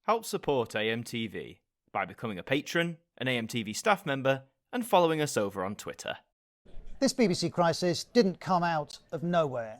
Help support AMTV by becoming a patron, an AMTV staff member, and following us over on Twitter. This BBC crisis didn't come out of nowhere.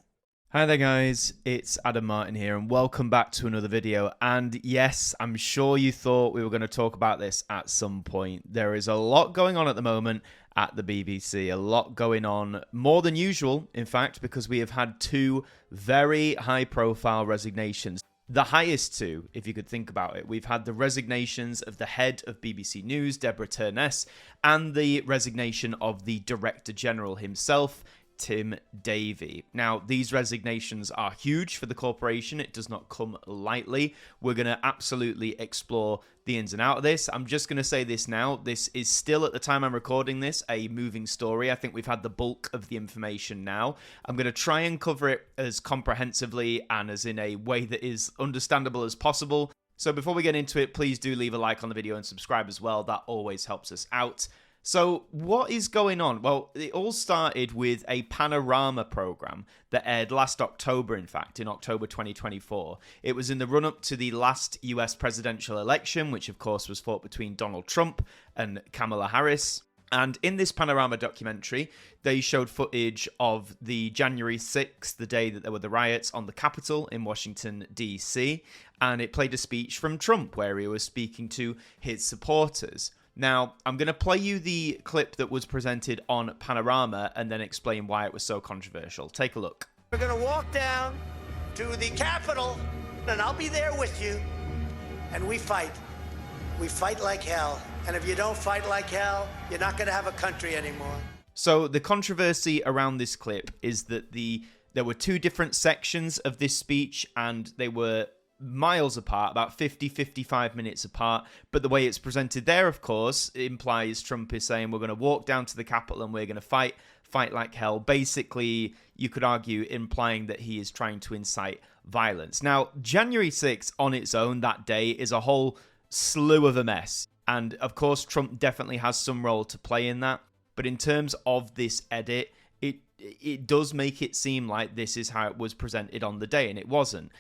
Hi there guys, it's Adam Martyn here and welcome back to another video. And yes, I'm sure you thought we were going to talk about this at some point. There is a lot going on at the moment at the BBC, a lot going on, more than usual, in fact, because we have had two very high-profile resignations. The highest two, if you could think about it. We've had the resignations of the head of BBC News, Deborah Turness, and the resignation of the Director General himself, Tim Davie. Now, these resignations are huge for the corporation. It does not come lightly. We're going to absolutely explore the ins and outs of this. I'm just going to say this now. This is still, at the time I'm recording this, a moving story. I think we've had the bulk of the information now. I'm going to try and cover it as comprehensively and as in a way that is understandable as possible. So before we get into it, please do leave a like on the video and subscribe as well. That always helps us out. So what is going on? Well, it all started with a panorama program that aired last October, in fact, in October 2024. It was in the run-up to the last US presidential election, which of course was fought between Donald Trump and Kamala Harris. And in this panorama documentary, they showed footage of the January 6th, the day that there were the riots on the Capitol in Washington, D.C. And it played a speech from Trump where he was speaking to his supporters. Now, I'm going to play you the clip that was presented on Panorama and then explain why it was so controversial. Take a look. We're going to walk down to the Capitol, and I'll be there with you, and we fight. We fight like hell, and if you don't fight like hell, you're not going to have a country anymore. So the controversy around this clip is that there were two different sections of this speech, and they were miles apart, about 55 minutes apart, but the way it's presented there, of course, implies Trump is saying we're going to walk down to the Capitol and we're going to fight like hell. Basically, you could argue implying that he is trying to incite violence. Now, January 6th on its own that day is a whole slew of a mess, and of course Trump definitely has some role to play in that, but in terms of this edit, it does make it seem like this is how it was presented on the day, and it wasn't.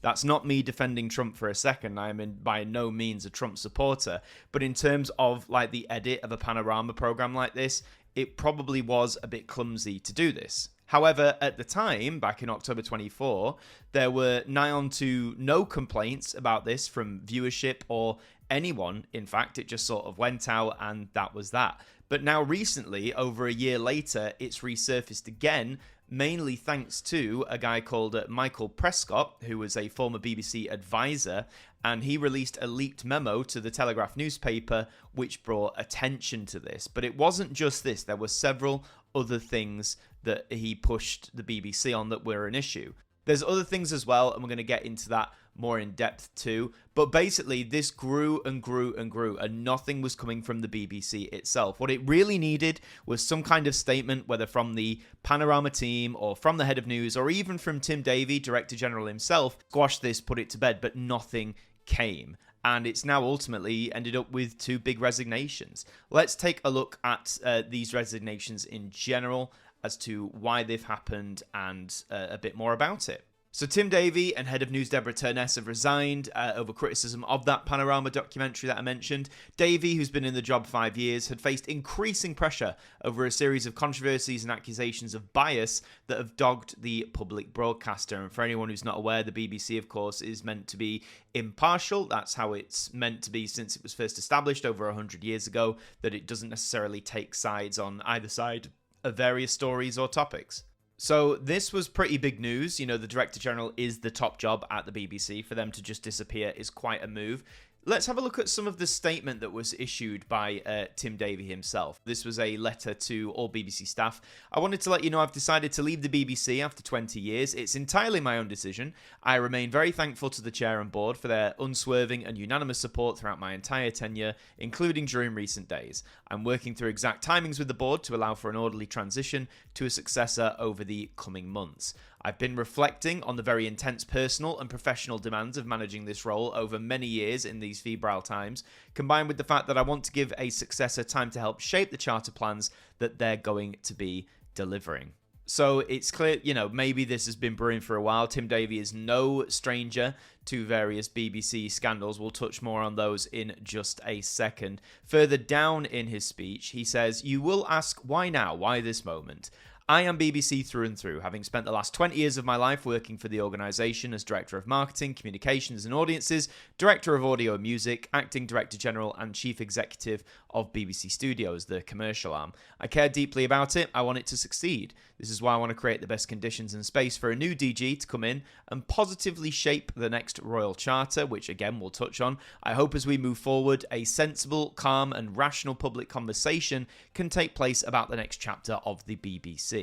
That's not me defending Trump for a second. I am by no means a Trump supporter. But in terms of like the edit of a panorama program like this, it probably was a bit clumsy to do this. However, at the time, back in October 24, there were nigh on to no complaints about this from viewership or anyone. In fact, it just sort of went out and that was that. But now recently, over a year later, it's resurfaced again, mainly thanks to a guy called Michael Prescott, who was a former BBC advisor, and he released a leaked memo to the Telegraph newspaper which brought attention to this. But it wasn't just this. There were several other things that he pushed the BBC on that were an issue. There's other things as well, and we're going to get into that more in depth too. But basically, this grew and grew and grew, and nothing was coming from the BBC itself. What it really needed was some kind of statement, whether from the Panorama team or from the head of news or even from Tim Davie, Director General himself, squash this, put it to bed, but nothing came. And it's now ultimately ended up with two big resignations. Let's take a look at these resignations in general as to why they've happened and a bit more about it. So Tim Davie and head of news Deborah Turness have resigned over criticism of that Panorama documentary that I mentioned. Davie, who's been in the job 5 years, had faced increasing pressure over a series of controversies and accusations of bias that have dogged the public broadcaster. And for anyone who's not aware, the BBC, of course, is meant to be impartial. That's how it's meant to be since it was first established over 100 years ago, that it doesn't necessarily take sides on either side of various stories or topics. So this was pretty big news. You know, the Director General is the top job at the BBC. For them to just disappear is quite a move. Let's have a look at some of the statement that was issued by Tim Davie himself. This was a letter to all BBC staff. I wanted to let you know I've decided to leave the BBC after 20 years. It's entirely my own decision. I remain very thankful to the chair and board for their unswerving and unanimous support throughout my entire tenure, including during recent days. I'm working through exact timings with the board to allow for an orderly transition to a successor over the coming months. I've been reflecting on the very intense personal and professional demands of managing this role over many years in these febrile times, combined with the fact that I want to give a successor time to help shape the charter plans that they're going to be delivering. So it's clear, maybe this has been brewing for a while. Tim Davie is no stranger to various BBC scandals. We'll touch more on those in just a second. Further down in his speech, he says, "You will ask, why now? Why this moment? I am BBC through and through, having spent the last 20 years of my life working for the organisation as Director of Marketing, Communications and Audiences, Director of Audio and Music, Acting Director General and Chief Executive of BBC Studios, the commercial arm. I care deeply about it. I want it to succeed. This is why I want to create the best conditions and space for a new DG to come in and positively shape the next Royal Charter, which again we'll touch on. I hope as we move forward, a sensible, calm and rational public conversation can take place about the next chapter of the BBC."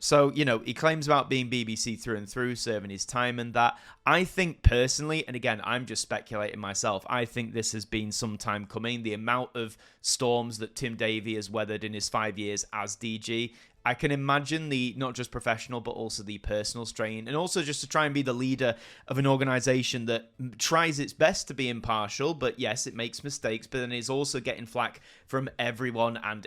So, he claims about being BBC through and through, serving his time and that. I think personally, and again, I'm just speculating myself, I think this has been some time coming. The amount of storms that Tim Davie has weathered in his 5 years as DG, I can imagine the not just professional, but also the personal strain, and also just to try and be the leader of an organisation that tries its best to be impartial, but yes, it makes mistakes, but then is also getting flack from everyone, and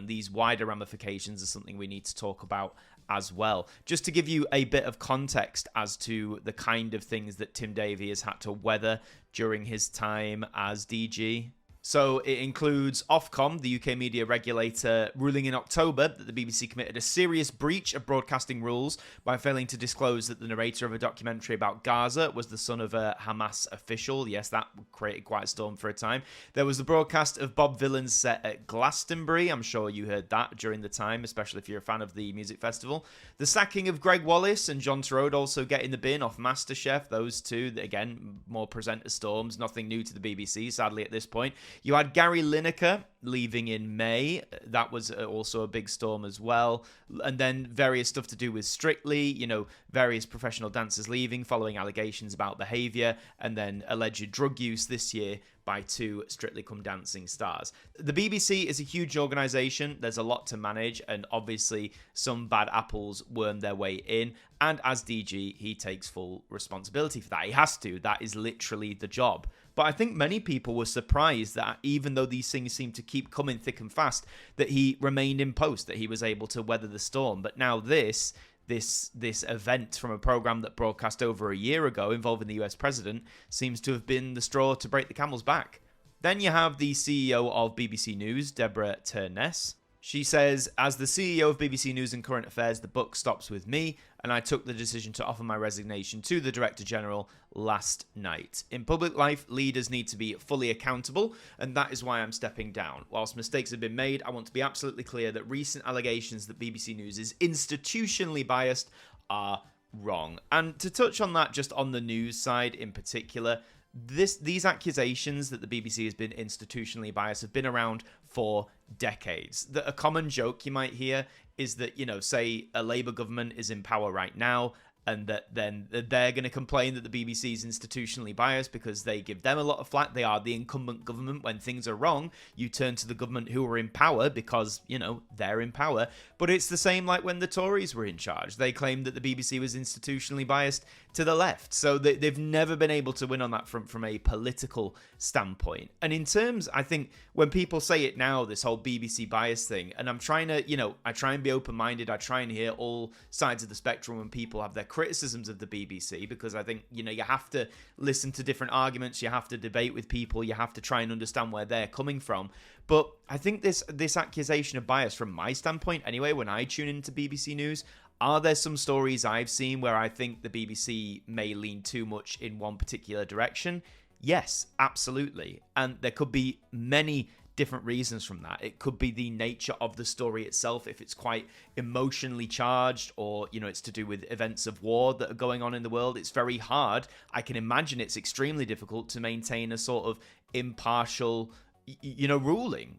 these wider ramifications are something we need to talk about as well. Just to give you a bit of context as to the kind of things that Tim Davie has had to weather during his time as DG. So it includes Ofcom, the UK media regulator, ruling in October that the BBC committed a serious breach of broadcasting rules by failing to disclose that the narrator of a documentary about Gaza was the son of a Hamas official. Yes, that created quite a storm for a time. There was the broadcast of Bob Vylan's set at Glastonbury. I'm sure you heard that during the time, especially if you're a fan of the music festival. The sacking of Greg Wallace and John Turode also get in the bin off MasterChef. Those two, again, more presenter storms. Nothing new to the BBC, sadly, at this point. You had Gary Lineker leaving in May. That was also a big storm as well. And then various stuff to do with Strictly, various professional dancers leaving following allegations about behaviour, and then alleged drug use this year by two Strictly Come Dancing stars. The BBC is a huge organisation. There's a lot to manage, and obviously some bad apples worm their way in. And as DG, he takes full responsibility for that. He has to. That is literally the job. But I think many people were surprised that even though these things seem to keep coming thick and fast, that he remained in post, that he was able to weather the storm. But now this event from a programme that broadcast over a year ago involving the US president seems to have been the straw to break the camel's back. Then you have the CEO of BBC News, Deborah Turness. She says, "As the CEO of BBC News and Current Affairs, the buck stops with me, and I took the decision to offer my resignation to the Director General last night. In public life, leaders need to be fully accountable, and that is why I'm stepping down. Whilst mistakes have been made, I want to be absolutely clear that recent allegations that BBC News is institutionally biased are wrong." And to touch on that, just on the news side in particular, these accusations that the BBC has been institutionally biased have been around for decades. A common joke you might hear is that, say a Labour government is in power right now, and that then they're going to complain that the BBC is institutionally biased because they give them a lot of flack. They are the incumbent government. When things are wrong, you turn to the government who are in power because, they're in power. But it's the same like when the Tories were in charge. They claimed that the BBC was institutionally biased to the left. So they've never been able to win on that front from a political standpoint. And in terms, I think, when people say it now, this whole BBC bias thing, and I'm trying to, I try and be open-minded. I try and hear all sides of the spectrum when people have their criticisms of the BBC, because I think, you have to listen to different arguments, you have to debate with people, you have to try and understand where they're coming from. But I think this accusation of bias, from my standpoint anyway, when I tune into BBC News, are there some stories I've seen where I think the BBC may lean too much in one particular direction? Yes, absolutely. And there could be many different reasons from that. It could be the nature of the story itself, if it's quite emotionally charged, or it's to do with events of war that are going on in the world. It's very hard. I can imagine it's extremely difficult to maintain a sort of impartial ruling.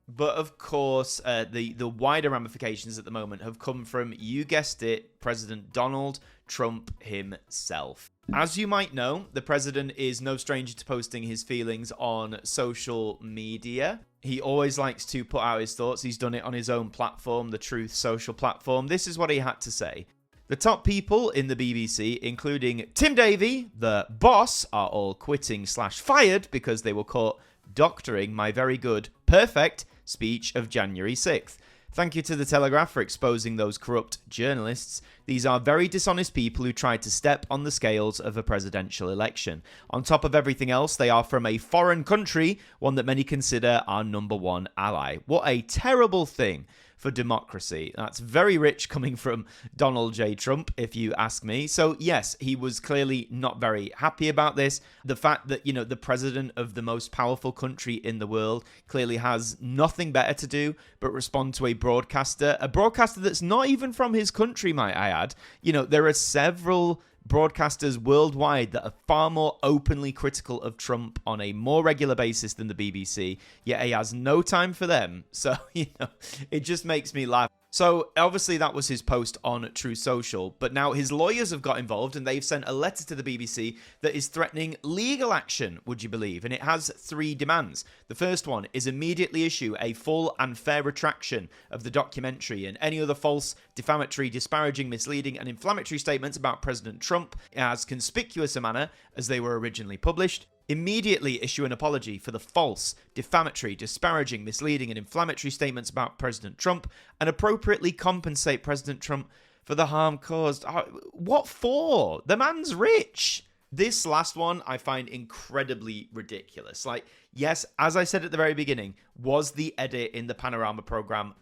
But of course, the wider ramifications at the moment have come from, you guessed it, President Donald Trump himself. As you might know, the president is no stranger to posting his feelings on social media. He always likes to put out his thoughts. He's done it on his own platform, the Truth social platform. This is what he had to say. "The top people in the BBC, including Tim Davie, the boss, are all quitting/fired because they were caught doctoring my very good, perfect speech of January 6th. Thank you to The Telegraph for exposing those corrupt journalists. These are very dishonest people who tried to step on the scales of a presidential election. On top of everything else, they are from a foreign country, one that many consider our number one ally. What a terrible thing for democracy. That's very rich coming from Donald J. Trump, if you ask me. So yes, he was clearly not very happy about this. The fact that, the president of the most powerful country in the world clearly has nothing better to do but respond to a broadcaster that's not even from his country, might I add. There are several broadcasters worldwide that are far more openly critical of Trump on a more regular basis than the BBC, yet he has no time for them. So, it just makes me laugh. So, obviously, that was his post on True Social, but now his lawyers have got involved and they've sent a letter to the BBC that is threatening legal action, would you believe? And it has 3 demands. The first one is immediately issue a full and fair retraction of the documentary and any other false, defamatory, disparaging, misleading, and inflammatory statements about President Trump in as conspicuous a manner as they were originally published. Immediately issue an apology for the false, defamatory, disparaging, misleading, and inflammatory statements about President Trump, and appropriately compensate President Trump for the harm caused. What for? The man's rich. This last one I find incredibly ridiculous. Yes, as I said at the very beginning, was the edit in the Panorama program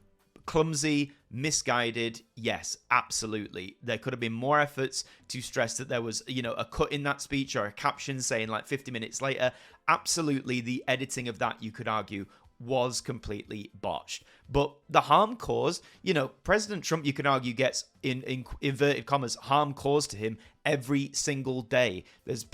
clumsy, misguided? Yes, absolutely. There could have been more efforts to stress that there was, a cut in that speech or a caption saying 50 minutes later. Absolutely, the editing of that, you could argue, was completely botched. But the harm caused, President Trump, you could argue, gets, in inverted commas, harm caused to him every single day. There's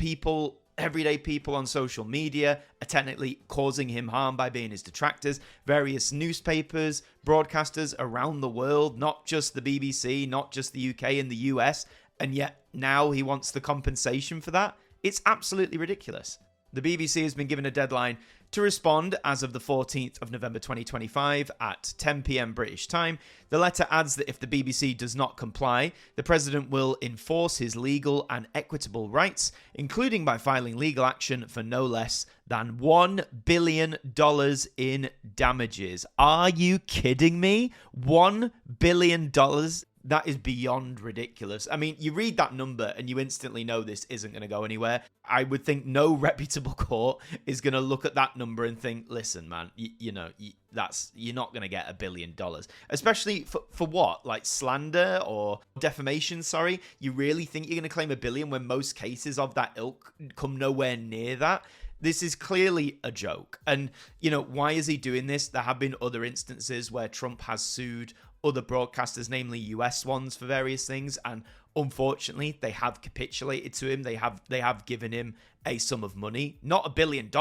everyday people on social media are technically causing him harm by being his detractors. Various newspapers, broadcasters around the world, not just the BBC, not just the UK and the US, and yet now he wants the compensation for that. It's absolutely ridiculous. The BBC has been given a deadline to respond as of the 14th of November 2025 at 10 p.m. British time. The letter adds that if the BBC does not comply, the president will enforce his legal and equitable rights, including by filing legal action for no less than $1 billion in damages. Are you kidding me? $1 billion? That is beyond ridiculous. I mean, you read that number and you instantly know this isn't going to go anywhere. I would think no reputable court is going to look at that number and think, listen, man, you're not going to get $1 billion. Especially for what? Like slander or defamation, sorry? You really think you're going to claim $1 billion when most cases of that ilk come nowhere near that? This is clearly a joke. And, why is he doing this? There have been other instances where Trump has sued other broadcasters, namely US ones, for various things, and unfortunately they have capitulated to him. They have given him a sum of money, not $1 billion.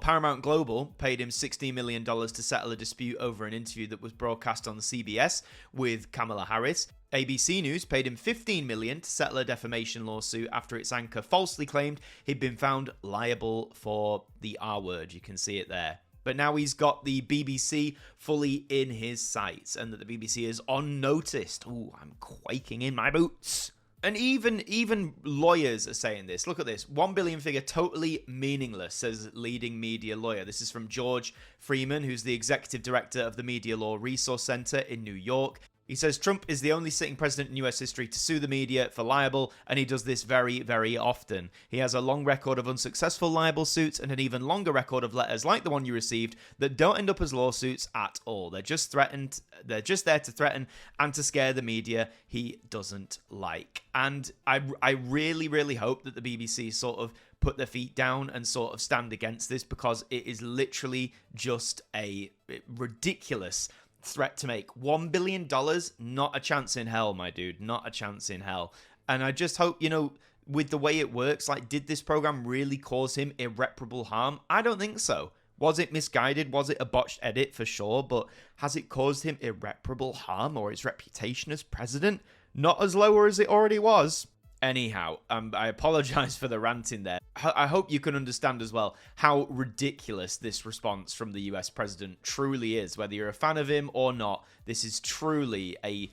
Paramount Global paid him $16 million to settle a dispute over an interview that was broadcast on CBS with Kamala Harris. ABC News paid him $15 million to settle a defamation lawsuit after its anchor falsely claimed he'd been found liable for the R word. You can see it there. But now he's got the BBC fully in his sights, and that the BBC is unnoticed. Ooh, I'm quaking in my boots. And even lawyers are saying this. Look at this. 1 billion figure totally meaningless, says leading media lawyer. This is from George Freeman, who's the executive director of the Media Law Resource Center in New York. He says Trump is the only sitting president in US history to sue the media for libel, and he does this very, very often. He has a long record of unsuccessful libel suits and an even longer record of letters like the one you received that don't end up as lawsuits at all. They're just there to threaten and to scare the media he doesn't like. And I really, really hope that the BBC sort of put their feet down and sort of stand against this, because it is literally just a ridiculous threat to make. $1 billion, not a chance in hell, my dude, not a chance in hell. And I just hope, with the way it works, did this program really cause him irreparable harm? I don't think so. Was it misguided? Was it a botched edit? For sure. But has it caused him irreparable harm or his reputation as president? Not as low as it already was. Anyhow, I apologize for the ranting there. I hope you can understand as well how ridiculous this response from the US president truly is. Whether you're a fan of him or not, this is truly a,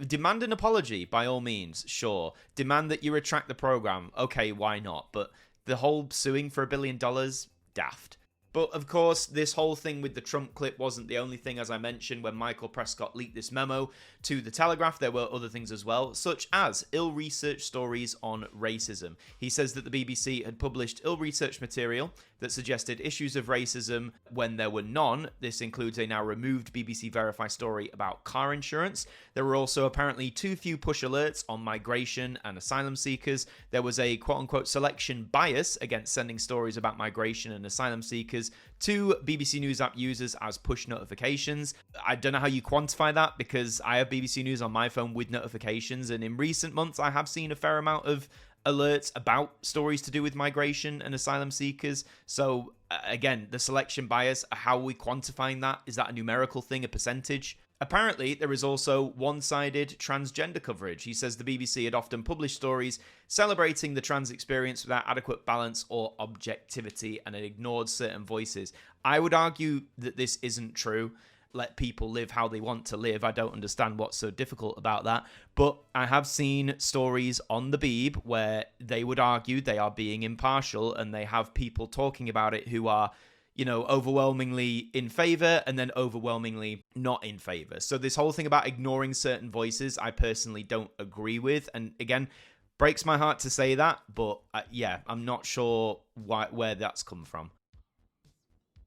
demand an apology by all means, sure. Demand that you retract the program, okay, why not? But the whole suing for $1 billion, daft. But of course, this whole thing with the Trump clip wasn't the only thing. As I mentioned, when Michael Prescott leaked this memo to The Telegraph, there were other things as well, such as ill-researched stories on racism. He says that the BBC had published ill-researched material that suggested issues of racism when there were none. This includes a now removed BBC Verify story about car insurance. There were also apparently too few push alerts on migration and asylum seekers. There was a quote-unquote selection bias against sending stories about migration and asylum seekers to BBC News app users as push notifications. I don't know how you quantify that, because I have BBC News on my phone with notifications, and in recent months I have seen a fair amount of alerts about stories to do with migration and asylum seekers. So again, the selection bias, how are we quantifying that? Is that a numerical thing, a percentage? Apparently, there is also one-sided transgender coverage. He says the BBC had often published stories celebrating the trans experience without adequate balance or objectivity, and it ignored certain voices. I would argue that this isn't true. Let people live how they want to live. I don't understand what's so difficult about that. But I have seen stories on the Beeb where they would argue they are being impartial, and they have people talking about it who are, you know, overwhelmingly in favor and then overwhelmingly not in favor. So this whole thing about ignoring certain voices, I personally don't agree with. And again, breaks my heart to say that, but yeah, I'm not sure where that's come from.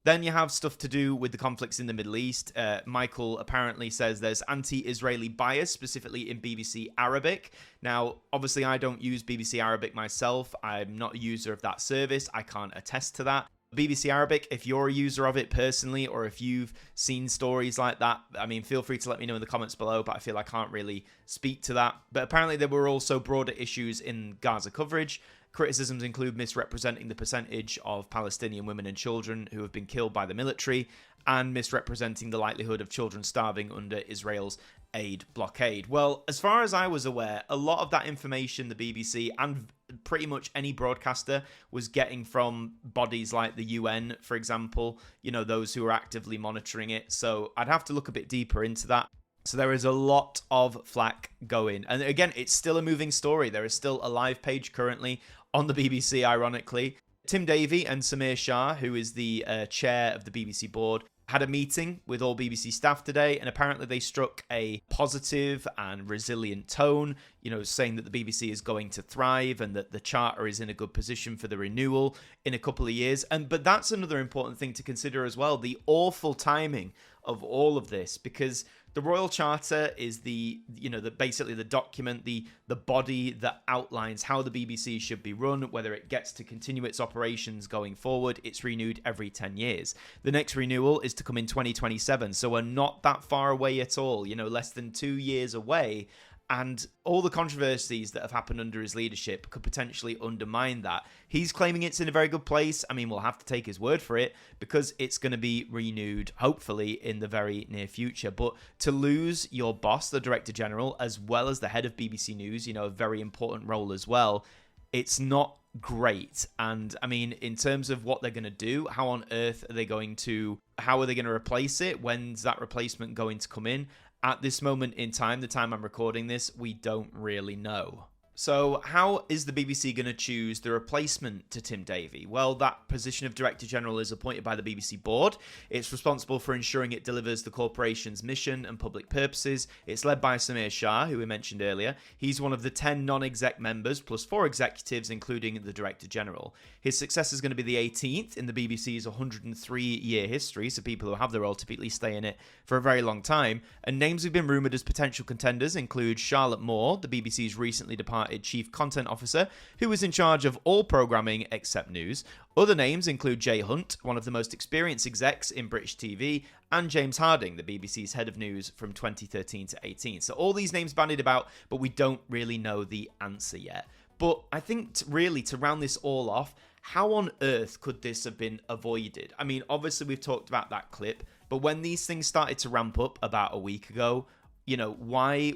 Then you have stuff to do with the conflicts in the Middle East. Michael apparently says there's anti-Israeli bias, specifically in BBC Arabic. Now, obviously, I don't use BBC Arabic myself. I'm not a user of that service. I can't attest to that. BBC Arabic, if you're a user of it personally, or if you've seen stories like that, I mean, feel free to let me know in the comments below, but I feel I can't really speak to that. But apparently there were also broader issues in Gaza coverage. Criticisms include misrepresenting the percentage of Palestinian women and children who have been killed by the military, and misrepresenting the likelihood of children starving under Israel's aid blockade. Well, as far as I was aware, a lot of that information the BBC and pretty much any broadcaster was getting from bodies like the UN, for example, you know, those who are actively monitoring it. So I'd have to look a bit deeper into that. So there is a lot of flack going. And again, it's still a moving story. There is still a live page currently on the BBC, ironically. Tim Davie and Samir Shah, who is the chair of the BBC board, had a meeting with all BBC staff today, and apparently they struck a positive and resilient tone, you know, saying that the BBC is going to thrive and that the charter is in a good position for the renewal in a couple of years. But that's another important thing to consider as well, the awful timing of all of this, because the Royal Charter is basically the document, the body that outlines how the BBC should be run, whether it gets to continue its operations going forward. It's renewed every 10 years. The next renewal is to come in 2027, so we're not that far away at all, you know, less than 2 years away. And all the controversies that have happened under his leadership could potentially undermine that. He's claiming it's in a very good place. I mean, we'll have to take his word for it, because it's going to be renewed, hopefully, in the very near future. But to lose your boss, the Director General, as well as the head of BBC News, you know, a very important role as well, it's not great. And I mean, in terms of what they're going to do, how on earth are they going to replace it? When's that replacement going to come in? At this moment in time, the time I'm recording this, we don't really know. So how is the BBC going to choose the replacement to Tim Davie? Well, that position of Director General is appointed by the BBC board. It's responsible for ensuring it delivers the corporation's mission and public purposes. It's led by Samir Shah, who we mentioned earlier. He's one of the 10 non-exec members, plus 4 executives, including the Director General. His successor is going to be the 18th in the BBC's 103-year history, so people who have the role typically stay in it for a very long time. And names who've been rumoured as potential contenders include Charlotte Moore, the BBC's recently departed Chief Content Officer, who is in charge of all programming except news. Other names include Jay Hunt, one of the most experienced execs in British TV, and James Harding, the BBC's head of news from 2013 to 18. So all these names bandied about, but we don't really know the answer yet. But I think really to round this all off, how on earth could this have been avoided? I mean, obviously we've talked about that clip, but when these things started to ramp up about a week ago, you know, why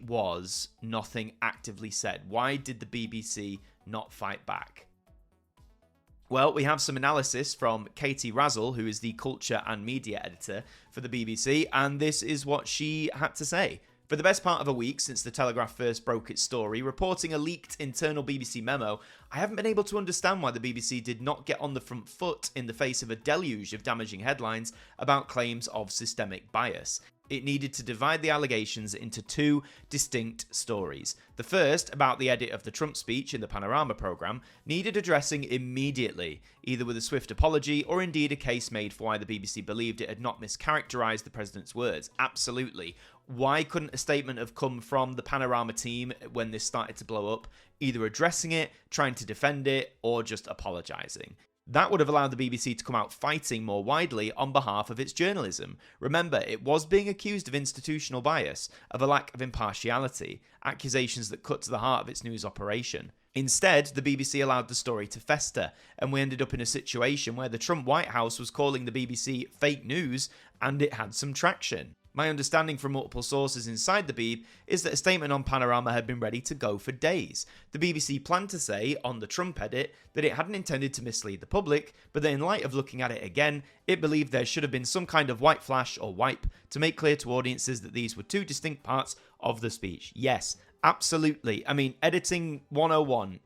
was nothing actively said? Why did the BBC not fight back? Well, we have some analysis from Katie Razzle, who is the culture and media editor for the BBC, and this is what she had to say. For the best part of a week since the Telegraph first broke its story, reporting a leaked internal BBC memo, I haven't been able to understand why the BBC did not get on the front foot in the face of a deluge of damaging headlines about claims of systemic bias. It needed to divide the allegations into two distinct stories. The first, about the edit of the Trump speech in the Panorama programme, needed addressing immediately, either with a swift apology or indeed a case made for why the BBC believed it had not mischaracterised the president's words. Absolutely. Why couldn't a statement have come from the Panorama team when this started to blow up, either addressing it, trying to defend it, or just apologising? That would have allowed the BBC to come out fighting more widely on behalf of its journalism. Remember, it was being accused of institutional bias, of a lack of impartiality, accusations that cut to the heart of its news operation. Instead, the BBC allowed the story to fester, and we ended up in a situation where the Trump White House was calling the BBC fake news, and it had some traction. My understanding from multiple sources inside the Beeb is that a statement on Panorama had been ready to go for days. The BBC planned to say, on the Trump edit, that it hadn't intended to mislead the public, but that in light of looking at it again, it believed there should have been some kind of white flash or wipe to make clear to audiences that these were two distinct parts of the speech. Yes, absolutely. I mean, editing 101,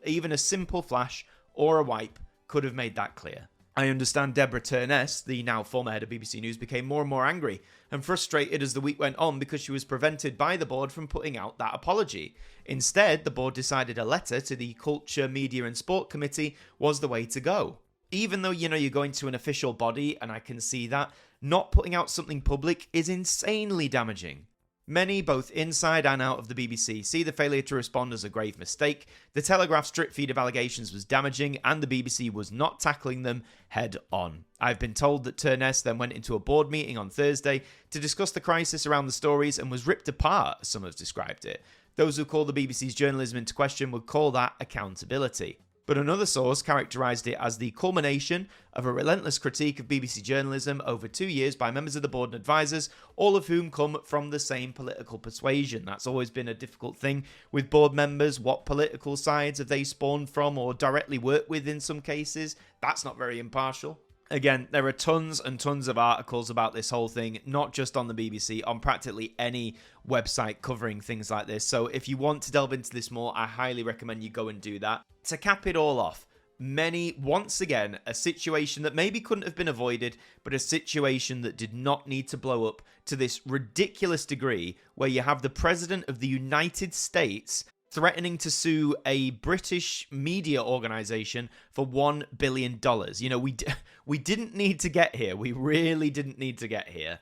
even a simple flash or a wipe could have made that clear. I understand Deborah Turness, the now former head of BBC News, became more and more angry and frustrated as the week went on because she was prevented by the board from putting out that apology. Instead, the board decided a letter to the Culture, Media and Sport Committee was the way to go. Even though, you're going to an official body, and I can see that, not putting out something public is insanely damaging. Many, both inside and out of the BBC, see the failure to respond as a grave mistake. The Telegraph's drip feed of allegations was damaging, and the BBC was not tackling them head on. I've been told that Turness then went into a board meeting on Thursday to discuss the crisis around the stories and was ripped apart, as some have described it. Those who call the BBC's journalism into question would call that accountability. But another source characterised it as the culmination of a relentless critique of BBC journalism over 2 years by members of the board and advisors, all of whom come from the same political persuasion. That's always been a difficult thing with board members. What political sides have they spawned from or directly worked with in some cases? That's not very impartial. Again, there are tons and tons of articles about this whole thing, not just on the BBC, on practically any website covering things like this. So if you want to delve into this more, I highly recommend you go and do that. To cap it all off, once again, a situation that maybe couldn't have been avoided, but a situation that did not need to blow up to this ridiculous degree where you have the President of the United States threatening to sue a British media organisation for $1 billion. We didn't need to get here. We really didn't need to get here.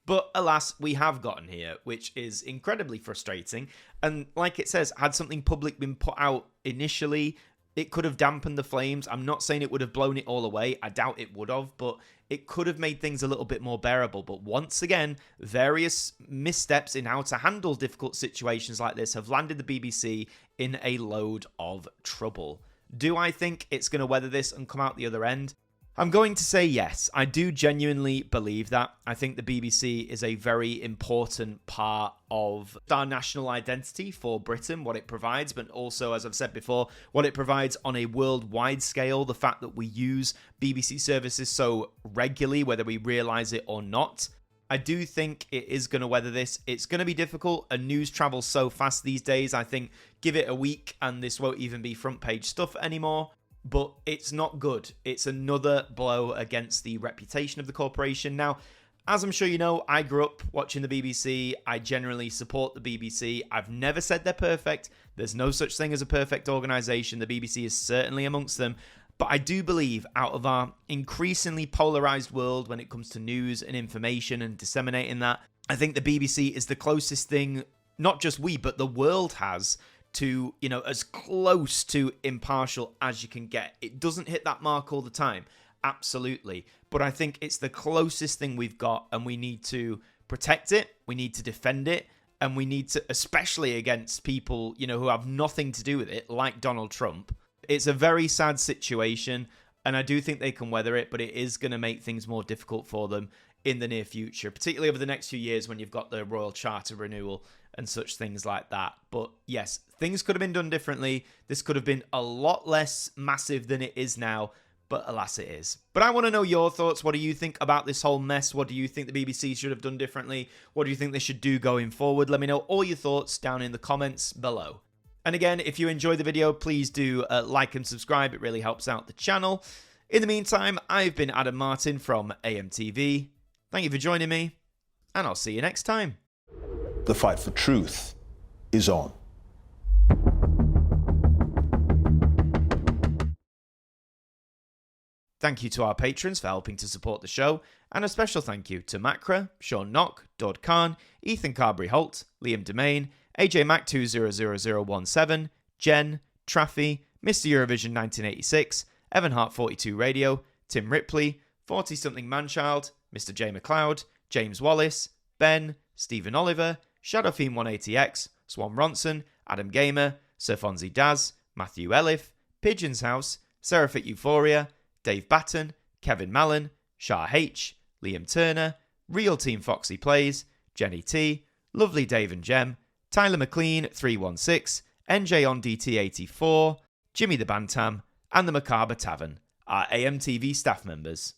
But alas, we have gotten here, which is incredibly frustrating. And like it says, had something public been put out initially, it could have dampened the flames. I'm not saying it would have blown it all away. I doubt it would have, but it could have made things a little bit more bearable. But once again, various missteps in how to handle difficult situations like this have landed the BBC in a load of trouble. Do I think it's going to weather this and come out the other end? I'm going to say yes. I do genuinely believe that. I think the BBC is a very important part of our national identity for Britain, what it provides, but also, as I've said before, what it provides on a worldwide scale. The fact that we use BBC services so regularly, whether we realise it or not. I do think it is going to weather this. It's going to be difficult, and news travels so fast these days. I think give it a week and this won't even be front page stuff anymore. But it's not good. It's another blow against the reputation of the corporation. Now, as I'm sure you know, I grew up watching the BBC. I generally support the BBC. I've never said they're perfect. There's no such thing as a perfect organisation. The BBC is certainly amongst them. But I do believe out of our increasingly polarised world when it comes to news and information and disseminating that, I think the BBC is the closest thing, not just we, but the world has to, as close to impartial as you can get. It doesn't hit that mark all the time, absolutely. But I think it's the closest thing we've got, and we need to protect it, we need to defend it, and we need to, especially against people, who have nothing to do with it, like Donald Trump. It's a very sad situation, and I do think they can weather it, but it is going to make things more difficult for them in the near future, particularly over the next few years when you've got the Royal Charter renewal and such things like that. But yes, things could have been done differently. This could have been a lot less massive than it is now, but alas it is. But I want to know your thoughts. What do you think about this whole mess? What do you think the BBC should have done differently? What do you think they should do going forward? Let me know all your thoughts down in the comments below. And again, if you enjoyed the video, please do like and subscribe. It really helps out the channel. In the meantime, I've been Adam Martyn from AMTV. Thank you for joining me, and I'll see you next time. The fight for truth is on. Thank you to our patrons for helping to support the show, and a special thank you to Macra, Sean Knock, Dod Khan, Ethan Carberry-Holt, Liam Domain, AJ Mac 200017, Jen, Traffy, Mr. Eurovision 1986, Evan Hart 42 Radio, Tim Ripley, 40-something Manchild, Mr. J McLeod, James Wallace, Ben, Stephen Oliver, Shadowfiend 180X, Swan Ronson, Adam Gamer, Sir Fonzie Daz, Matthew Elif, Pigeon's House, Seraphic Euphoria, Dave Batten, Kevin Mallon, Shah H, Liam Turner, Real Team Foxy Plays, Jenny T, Lovely Dave and Gem, Tyler McLean 316, NJ on DT84, Jimmy the Bantam, and the Macabre Tavern, our AMTV staff members.